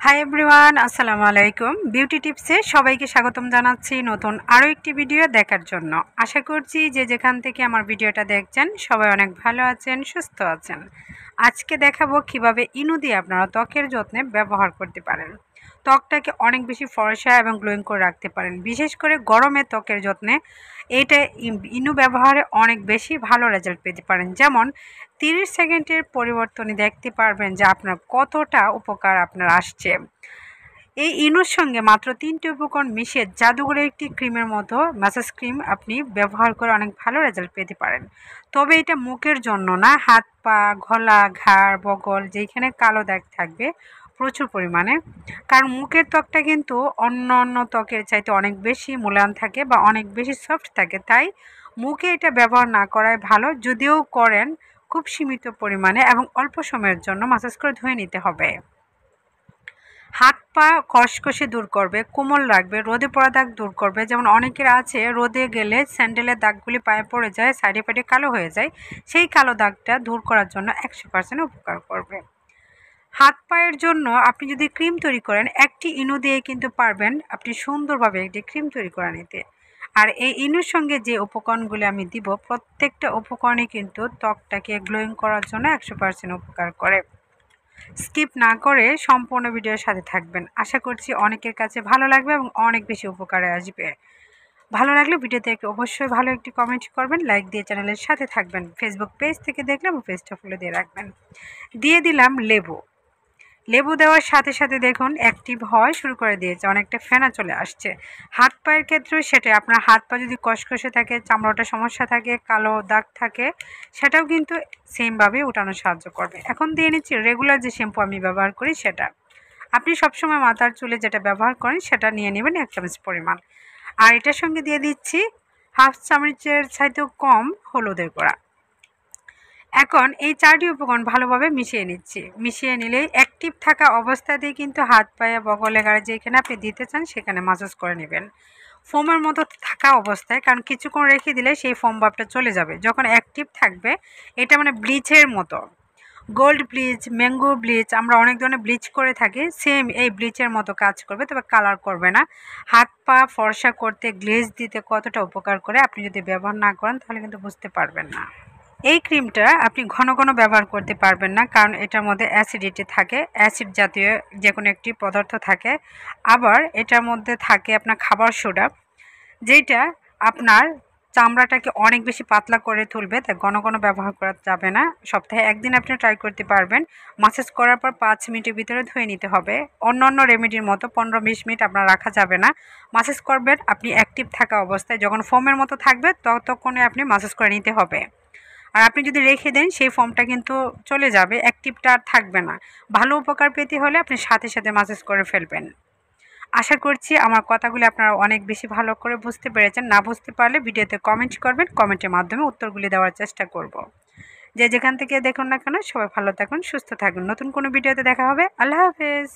Hi everyone, আসসালামু আলাইকুম। Beauty টিপসে সবাইকে স্বাগতম জানাচ্ছি নতুন আরও একটি ভিডিও দেখার জন্য। আশা করছি যে যেখান থেকে আমার ভিডিওটা দেখছেন সবাই অনেক ভালো আছেন, সুস্থ আছেন। আজকে দেখাবো কিভাবে ইনু দিয়ে আপনারা ত্বকের যত্নে ব্যবহার করতে পারেন। ত্বকটাকে অনেক বেশি ফর্সা এবং গ্লোয়িং করে রাখতে পারেন, বিশেষ করে গরমে ত্বকের যত্নে এইটা ইনু ব্যবহারে অনেক বেশি ভালো রেজাল্ট পেতে পারেন। যেমন 30 সেকেন্ডের পরিবর্তনই দেখতে পারবেন যে আপনার কতটা উপকার আপনার আসছে। এই ইনুর সঙ্গে মাত্র 3টি উপকরণ মিশিয়ে জাদুঘরে একটি ক্রিমের মতো ম্যাসাজ ক্রিম আপনি ব্যবহার করে অনেক ভালো রেজাল্ট পেতে পারেন। তবে এটা মুখের জন্য না, হাত পা, গলা, ঘাড়, বগল যেখানে কালো দাগ থাকবে প্রচুর পরিমাণে, কারণ মুখের ত্বকটা কিন্তু অন্য ত্বকের চাইতে অনেক বেশি মোলায়েম থাকে বা অনেক বেশি সফট থাকে, তাই মুখে এটা ব্যবহার না করাই ভালো। যদিও করেন খুব সীমিত পরিমাণে এবং অল্প সময়ের জন্য ম্যাসাজ করে ধুয়ে নিতে হবে। হাত পা খসখসে দূর করবে, কোমল রাখবে, রোদে পড়া দাগ দূর করবে। যেমন অনেকের আছে রোদে গেলে স্যান্ডেলের দাগগুলি পায়ে পড়ে যায়, সাইডে পাইডে কালো হয়ে যায়, সেই কালো দাগটা দূর করার জন্য 100% উপকার করবে। হাত পায়ের জন্য আপনি যদি ক্রিম তৈরি করেন, একটি ইনু দিয়ে কিন্তু পারবেন আপনি সুন্দরভাবে একটি ক্রিম তৈরি করে নিতে। আর এই ইনুর সঙ্গে যে উপকরণগুলি আমি দিব, প্রত্যেকটা উপকরণই কিন্তু ত্বকটাকে গ্লোয়িং করার জন্য 100% উপকার করে। স্কিপ না করে সম্পূর্ণ ভিডিওর সাথে থাকবেন। আশা করছি অনেকের কাছে ভালো লাগবে এবং অনেক বেশি উপকারে আসবে। ভালো লাগলে ভিডিওতে অবশ্যই ভালো একটি কমেন্ট করবেন, লাইক দিয়ে চ্যানেলের সাথে থাকবেন। ফেসবুক পেজ থেকে দেখলে পেজটা ফলো দিয়ে রাখবেন। দিয়ে দিলাম লেবু। লেবু দেওয়ার সাথে সাথে দেখুন অ্যাক্টিভ হয় শুরু করে দিয়েছে, অনেকটা ফেনা চলে আসছে। হাত পায়ের ক্ষেত্রেও সেটাই, আপনার হাত পা যদি কষকষে থাকে, চামড়াটা সমস্যা থাকে, কালো দাগ থাকে, সেটাও কিন্তু সেমভাবে উঠানো সাহায্য করবে। এখন দিয়ে নিচ্ছি রেগুলার যে শ্যাম্পু আমি ব্যবহার করি সেটা। আপনি সবসময় মাথার চুলে যেটা ব্যবহার করেন সেটা নিয়ে নেবেন 1 চামচ পরিমাণ। আর এটার সঙ্গে দিয়ে দিচ্ছি হাফ চামচের চাইতেও কম হলুদের গুঁড়া। এখন এই 4টি উপকরণ ভালোভাবে মিশিয়ে নিচ্ছি। মিশিয়ে নিলে অ্যাক্টিভ থাকা অবস্থাতেই কিন্তু হাত পায়ে, বগলে, গাড়ে যেখানে আপনি দিতে চান সেখানে মাসাজ করে নেবেন ফোমের মতো থাকা অবস্থায়, কারণ কিছুক্ষণ রেখে দিলে সেই ফোম ভাবটা চলে যাবে। যখন অ্যাক্টিভ থাকবে এটা মানে ব্লিচের মতো, গোল্ড ব্লিচ, ম্যাঙ্গো ব্লিচ, আমরা অনেক ধরনের ব্লিচ করে থাকি, সেম এই ব্লিচের মতো কাজ করবে, তবে কালার করবে না। হাত পা ফর্সা করতে, গ্লেজ দিতে কতটা উপকার করে আপনি যদি ব্যবহার না করেন তাহলে কিন্তু বুঝতে পারবেন না। এই ক্রিমটা আপনি ঘন ঘন ব্যবহার করতে পারবেন না, কারণ এটার মধ্যে অ্যাসিডিটি থাকে, অ্যাসিড জাতীয় যে কোনো একটি পদার্থ থাকে। আবার এটার মধ্যে থাকে আপনার খাবার সোডা, যেটা আপনার চামড়াটাকে অনেক বেশি পাতলা করে তুলবে, তাই ঘন ঘন ব্যবহার করা যাবে না। সপ্তাহে একদিন আপনি ট্রাই করতে পারবেন। মাসাজ করার পর 5 মিনিটের ভিতরে ধুয়ে নিতে হবে। অন্য রেমেডির মতো 15-20 মিনিট আপনার রাখা যাবে না। মাসাজ করবেন আপনি অ্যাক্টিভ থাকা অবস্থায়, যখন ফোমের মতো থাকবে ততক্ষণে আপনি মাসাজ করে নিতে হবে। আর আপনি যদি রেখে দেন সেই ফোমটা কিন্তু চলে যাবে, অ্যাক্টিভটা আর থাকবে না। ভালো উপকার পেতে হলে আপনি সাথে সাথে মাসাজ করে ফেলবেন। আশা করছি আমার কথাগুলি আপনারা অনেক বেশি ভালো করে বুঝতে পেরেছেন। না বুঝতে পারলে ভিডিওতে কমেন্ট করবেন, কমেন্টের মাধ্যমে উত্তরগুলি দেওয়ার চেষ্টা করব। যে যেখান থেকে দেখুন না কেন সবাই ভালো থাকুন, সুস্থ থাকুন। নতুন কোনো ভিডিওতে দেখা হবে। আল্লাহ হাফেজ।